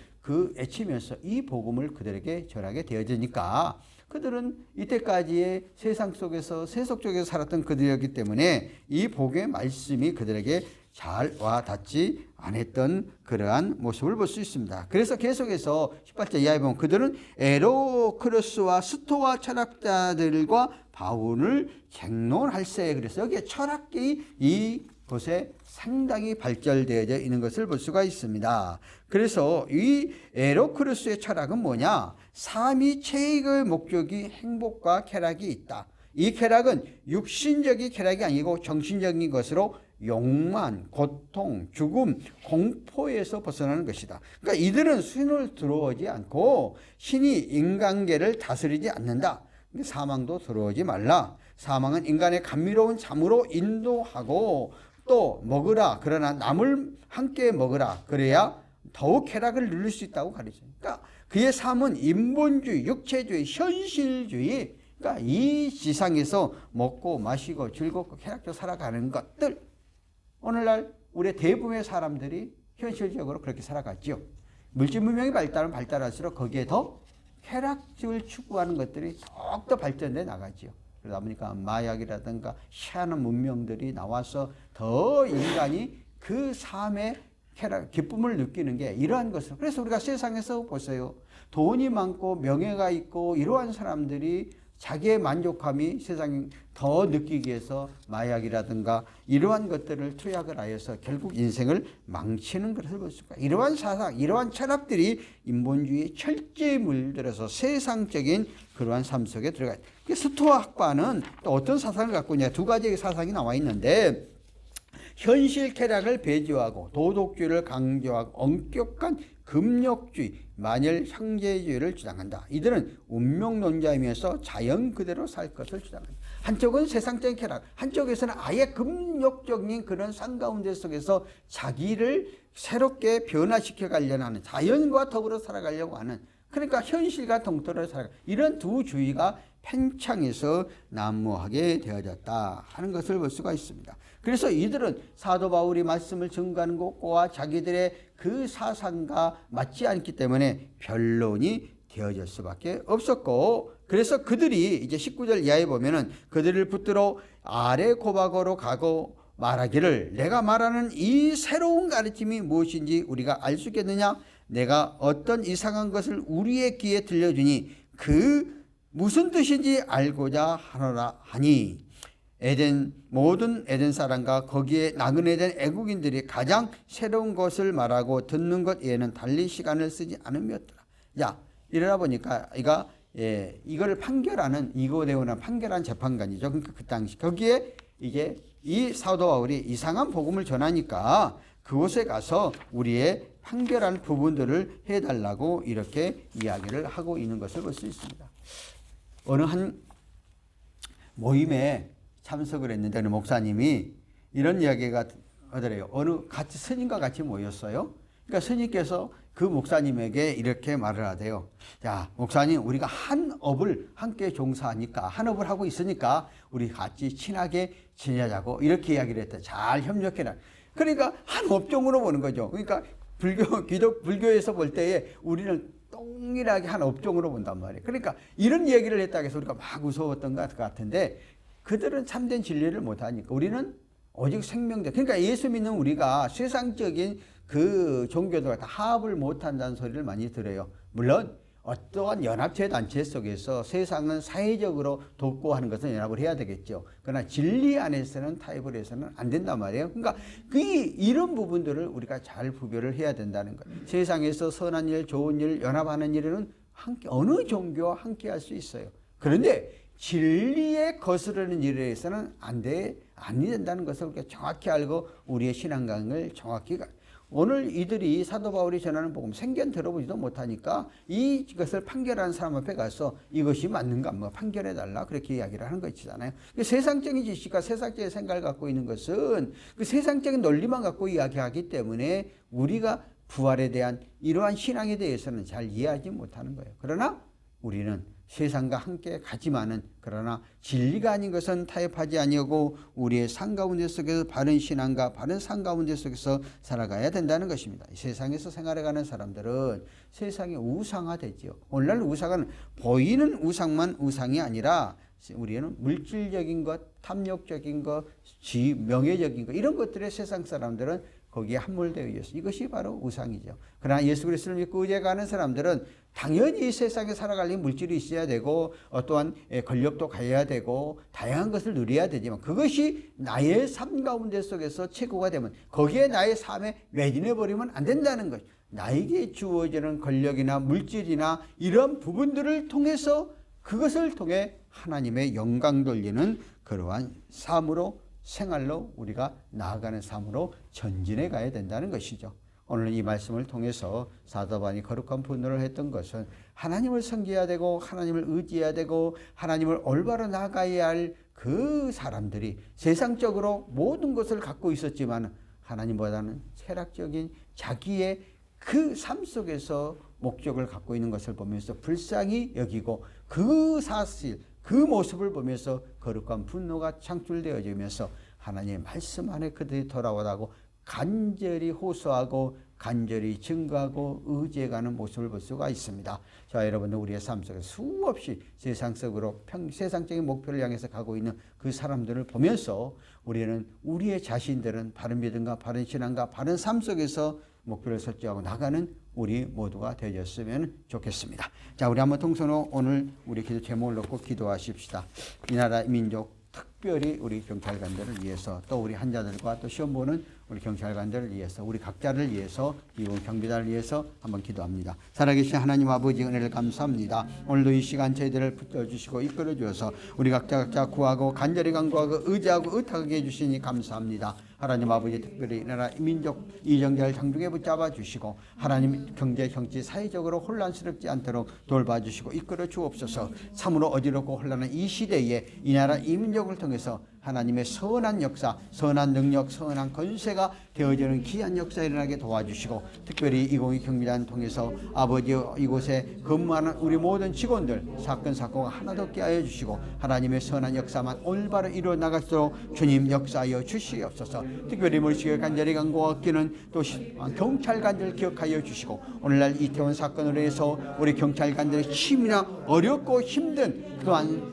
S5: 애치면서 이 복음을 그들에게 전하게 되어지니까 그들은 이때까지의 세상 속에서 세속적에서 살았던 그들이었기 때문에 이 복음의 말씀이 그들에게 잘 와닿지 않았던 그러한 모습을 볼 수 있습니다. 그래서 계속해서 18절 이하에 보면 그들은 에로크로스와 스토아 철학자들과 바울을 쟁론할세. 그래서 여기에 철학계의 이곳에 상당히 발달되어져 있는 것을 볼 수가 있습니다. 그래서 이 에로크로스의 철학은 뭐냐? 삶이 최익의 목적이 행복과 쾌락이 있다. 이 쾌락은 육신적인 쾌락이 아니고 정신적인 것으로 욕만, 고통, 죽음, 공포에서 벗어나는 것이다. 그러니까 이들은 신을 들어오지 않고 신이 인간계를 다스리지 않는다. 사망도 들어오지 말라. 사망은 인간의 감미로운 잠으로 인도하고 또 먹으라. 그러나 남을 함께 먹으라. 그래야 더욱 쾌락을 누릴 수 있다고 가르쳐요. 그러니까 그의 삶은 인본주의, 육체주의, 현실주의. 그러니까 이 지상에서 먹고 마시고 즐겁고 쾌락적으로 살아가는 것들. 오늘날 우리 대부분의 사람들이 현실적으로 그렇게 살아갔죠. 물질 문명이 발달할수록 거기에 더 쾌락을 추구하는 것들이 더욱더 발전돼 나가죠. 그러다 보니까 마약이라든가 희한한 문명들이 나와서 더 인간이 그 삶의 쾌락, 기쁨을 느끼는 게 이러한 것을. 그래서 우리가 세상에서 보세요. 돈이 많고 명예가 있고 이러한 사람들이 자기의 만족함이 세상에 더 느끼기 위해서 마약이라든가 이러한 것들을 투약을 하여서 결국 인생을 망치는 것을 볼 수가 있습니다. 이러한 사상, 이러한 철학들이 인본주의에 철저히 물들어서 세상적인 그러한 삶 속에 들어가 있습니다. 스토아 학파는 또 어떤 사상을 갖고 있냐? 두 가지의 사상이 나와 있는데 현실 쾌락을 배제하고 도덕주의를 강조하고 엄격한 금욕주의, 만일 형제주의를 주장한다. 이들은 운명론자이면서 자연 그대로 살 것을 주장한다. 한쪽은 세상적인 쾌락, 한쪽에서는 아예 금욕적인 그런 삶 가운데 속에서 자기를 새롭게 변화시켜 가려고 하는, 자연과 더불어 살아가려고 하는, 그러니까 현실과 동떨어져 살아가 이런 두 주의가 팽창해서 난무하게 되어졌다 하는 것을 볼 수가 있습니다. 그래서 이들은 사도 바울이 말씀을 증거하는 것과 자기들의 그 사상과 맞지 않기 때문에 변론이 되어질 수밖에 없었고, 그래서 그들이 이제 19절 이하에 보면은 그들을 붙들어 아레고바고로 가고 말하기를 내가 말하는 이 새로운 가르침이 무엇인지 우리가 알 수 있겠느냐? 내가 어떤 이상한 것을 우리의 귀에 들려주니 그 무슨 뜻인지 알고자 하노라 하니 모든 에덴 사람과 거기에 나그네 된 애국인들이 가장 새로운 것을 말하고 듣는 것 외에는 달리 시간을 쓰지 않음이었더라. 자, 이러다 보니까 이거를 판결하는 이고데오나 판결한 재판관이죠. 그러니까 그 당시 거기에 이제 이 사도 바울이 이상한 복음을 전하니까 그곳에 가서 우리의 판결한 부분들을 해달라고 이렇게 이야기를 하고 있는 것을 볼 수 있습니다. 어느 한 모임에 참석을 했는데 어느 목사님이 이런 이야기가 하더래요. 어느 같이 스님과 같이 모였어요. 그러니까 스님께서 그 목사님에게 이렇게 말을 하대요. 자, 목사님, 우리가 한 업을 함께 종사하니까, 한 업을 하고 있으니까 우리 같이 친하게 지내자고 이렇게 이야기를 했다. 잘 협력해라. 그러니까 한 업종으로 보는 거죠. 그러니까 불교에서 볼 때에 우리는 동일하게 한 업종으로 본단 말이에요. 그러니까 이런 얘기를 했다고 해서 우리가 막 무서웠던 것 같은데, 그들은 참된 진리를 못하니까 우리는 오직 생명대. 그러니까 예수 믿는 우리가 세상적인 그 종교들과 다 합을 못한다는 소리를 많이 들어요. 물론 어떠한 연합체 단체 속에서 세상은 사회적으로 돕고 하는 것은 연합을 해야 되겠죠. 그러나 진리 안에서는 타협을 해서는 안 된단 말이에요. 그러니까 이런 부분들을 우리가 잘 구별을 해야 된다는 거예요. 세상에서 선한 일, 좋은 일, 연합하는 일은 함께, 어느 종교와 함께 할 수 있어요. 그런데 진리에 거스르는 일에 대해서는 안 된다는 것을 우리가 정확히 알고 우리의 신앙강을 정확히 오늘 이들이 사도 바울이 전하는 복음 생전 들어보지도 못하니까 이것을 판결하는 사람 앞에 가서 이것이 맞는가 한번 판결해달라 그렇게 이야기를 하는 거 있잖아요. 세상적인 지식과 세상적인 생각을 갖고 있는 것은 그 세상적인 논리만 갖고 이야기하기 때문에 우리가 부활에 대한 이러한 신앙에 대해서는 잘 이해하지 못하는 거예요. 그러나 우리는 세상과 함께 가지만은, 그러나 진리가 아닌 것은 타협하지 아니하고 우리의 삶 가운데 속에서 바른 신앙과 바른 삶 가운데 속에서 살아가야 된다는 것입니다. 세상에서 생활해가는 사람들은 세상이 우상화되지요. 오늘날 우상은 보이는 우상만 우상이 아니라 우리는 물질적인 것, 탐욕적인 것, 명예적인 것, 이런 것들에 세상 사람들은 거기에 함몰되어 있어요. 이것이 바로 우상이죠. 그러나 예수 그리스도를 믿고 의지하는 사람들은 당연히 이 세상에 살아가려면 물질이 있어야 되고 또한 권력도 가져야 되고 다양한 것을 누려야 되지만, 그것이 나의 삶 가운데 속에서 최고가 되면 거기에 나의 삶에 매진해버리면 안 된다는 것. 나에게 주어지는 권력이나 물질이나 이런 부분들을 통해서, 그것을 통해 하나님의 영광 돌리는 그러한 삶으로, 생활로 우리가 나아가는 삶으로 전진해 가야 된다는 것이죠. 오늘 이 말씀을 통해서 사도 바울이 거룩한 분노를 했던 것은 하나님을 섬겨야 되고 하나님을 의지해야 되고 하나님을 올바로 나아가야 할 그 사람들이 세상적으로 모든 것을 갖고 있었지만 하나님보다는 쾌락적인 자기의 그 삶 속에서 목적을 갖고 있는 것을 보면서 불쌍히 여기고, 그 사실, 그 모습을 보면서 거룩한 분노가 창출되어지면서 하나님의 말씀 안에 그들이 돌아오라고 간절히 호소하고 간절히 증거하고 의지해가는 모습을 볼 수가 있습니다. 자, 여러분들, 우리의 삶 속에 수없이 세상 속으로 세상적인 목표를 향해서 가고 있는 그 사람들을 보면서 우리는 우리의 자신들은 바른 믿음과 바른 신앙과 바른 삶 속에서 목표를 설정하고 나가는 우리 모두가 되었으면 좋겠습니다. 자, 우리 한번 통성으로 오늘 우리 기도 제목을 놓고 기도하십시다. 이 나라 이 민족, 특별히 우리 경찰관들을 위해서, 또 우리 환자들과 또 시험 보는 우리 경찰관들을 위해서, 우리 각자를 위해서, 이번 경비단을 위해서 한번 기도합니다. 살아계신 하나님 아버지, 은혜를 감사합니다. 오늘도 이 시간 저희들을 붙들어주시고 이끌어주셔서 우리 각자 구하고 간절히 간구하고 의지하고 의탁하게 해주시니 감사합니다. 하나님 아버지, 특별히 이 나라 민족 이정자를 장중에 붙잡아 주시고 하나님 경제, 정치, 사회적으로 혼란스럽지 않도록 돌봐주시고 이끌어 주옵소서. 참으로 어지럽고 혼란한 이 시대에 이 나라 이 민족을 통해서 하나님의 선한 역사, 선한 능력, 선한 건세가 되어지는 귀한 역사 일어나게 도와주시고, 특별히 202 경비단 통해서 아버지 이곳에 근무하는 우리 모든 직원들 사건 하나도 없게 하여 주시고 하나님의 선한 역사만 올바로 이루어 나갈 수 있도록 주님 역사하여 주시옵소서. 특별히 물식을 간절히 간구하기는 또 경찰관들 기억하여 주시고, 오늘날 이태원 사건으로 해서 우리 경찰관들의 힘이나 어렵고 힘든 그러한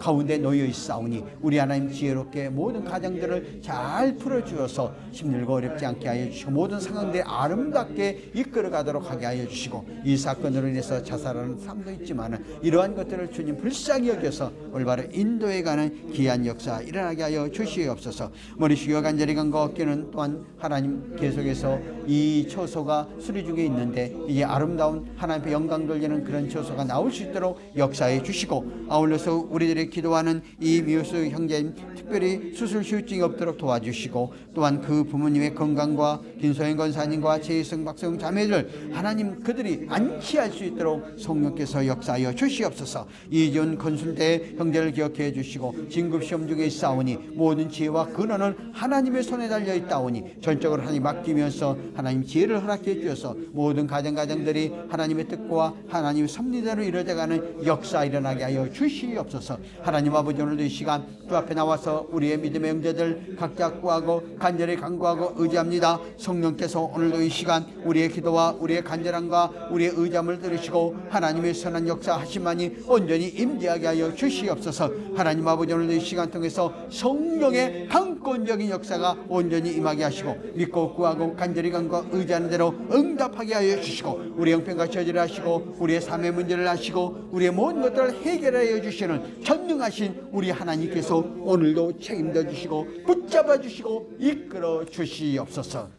S5: 가운데 놓여 있사오니 우리 하나님 지혜롭게 모든 가정들을 잘 풀어주어서 힘들고 어렵지 않게 하여 주시고 모든 상황들이 아름답게 이끌어가도록 하게 하여 주시고, 이 사건으로 인해서 자살하는 사람도 있지만 이러한 것들을 주님 불쌍히 여겨서 올바로 인도해가는 귀한 역사 일어나게 하여 주시옵소서. 머리숙여 간절히 간과 어깨는 또한 하나님 계속해서 이 처소가 수리 중에 있는데 이제 아름다운 하나님 앞에 영광 돌리는 그런 처소가 나올 수 있도록 역사해 주시고, 아울러서 우리들의 기도하는 이 미우스 형제님 특별히 수술 후유증이 없도록 도와주시고 또한 그 부모님의 건강과 김소영 권사님과 최희승 박성 자매들 하나님 그들이 안치할 수 있도록 성령께서 역사하여 주시옵소서. 이준 건순대 형제를 기억해 주시고 진급시험 중에 있사오니 모든 지혜와 근원은 하나님의 손에 달려 있다오니 전적으로 하나님 맡기면서 하나님 지혜를 허락해 주셔서 모든 가정들이 하나님의 뜻과 하나님의 섭리대로 이루어져가는 역사 일어나게 하여 주시옵소서. 하나님 아버지 오늘도 이 시간 주 앞에 나와서 우리의 믿음의 형제들 각자 구하고 간절히 간구하고 의지합니다. 성령께서 오늘도 이 시간 우리의 기도와 우리의 간절함과 우리의 의지함을 들으시고 하나님의 선한 역사 하심만이 온전히 임재하게 하여 주시옵소서. 하나님 아버지 오늘도 이 시간 통해서 성령의 강권적인 역사가 온전히 임하게 하시고 믿고 구하고 간절히 간구하고 의지하는 대로 응답하게 하여 주시고 우리 형편과 처지를 하시고 우리의 삶의 문제를 하시고 우리의 모든 것들을 해결하여 주시는 전능하신 우리 하나님께서 오늘도 책임져 주시고 붙잡아 주시고 이끌어 주시옵소서.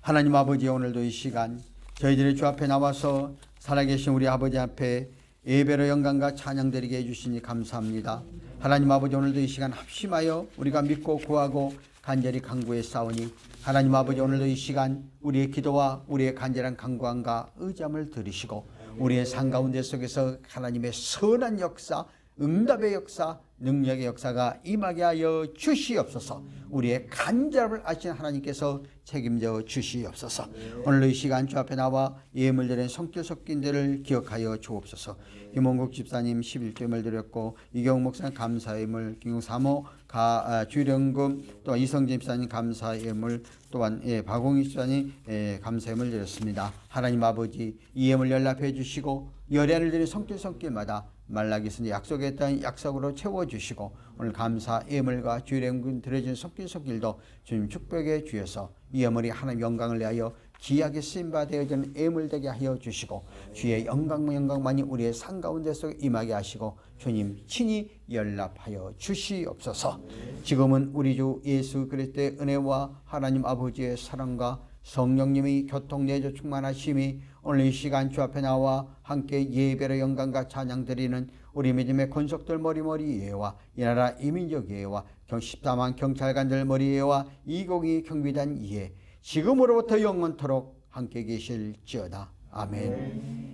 S5: 하나님 아버지 오늘도 이 시간 저희들이 주 앞에 나와서 살아계신 우리 아버지 앞에 예배로 영광과 찬양 드리게 해주시니 감사합니다. 하나님 아버지 오늘도 이 시간 합심하여 우리가 믿고 구하고 간절히 간구해 싸우니 하나님 아버지 오늘도 이 시간 우리의 기도와 우리의 간절한 간구함과 의지함을 들으시고 우리의 삶 가운데 속에서 하나님의 선한 역사, 응답의 역사, 능력의 역사가 임하게 하여 주시옵소서. 우리의 간절함을 아시는 하나님께서 책임져 주시옵소서. 오늘 이 시간 주 앞에 나와 예물 드린 성길 섞인들을 기억하여 주옵소서. 김원국 집사님 11조임을 드렸고 이경 목사님 감사예물, 김용 사모 주령금, 또 이성진 집사님 감사예물, 또한 박홍희 집사님 감사예물 드렸습니다. 하나님 아버지 이 예물 연락해 주시고 열애를 드린 성길마다 말라기서 약속했던 약속으로 채워주시고 오늘 감사 예물과 주일행군 드려진 속길도 주님 축복해 주셔서 이 예물이 하나님 영광을 내하여 귀하게 쓰임받아 되어지는 예물 되게 하여 주시고 주의 영광만이 우리의 삶 가운데 속에 임하게 하시고 주님 친히 연락하여 주시옵소서. 지금은 우리 주 예수 그리스도의 은혜와 하나님 아버지의 사랑과 성령님이 교통내조 충만하심이 오늘 이 시간 주 앞에 나와 함께 예배로 영광과 찬양 드리는 우리 믿음의 권속들 머리 예와 이 나라 이민족 예와 14만 경찰관들 머리 예와 202 경비단 예 지금으로부터 영원토록 함께 계실지어다. 아멘.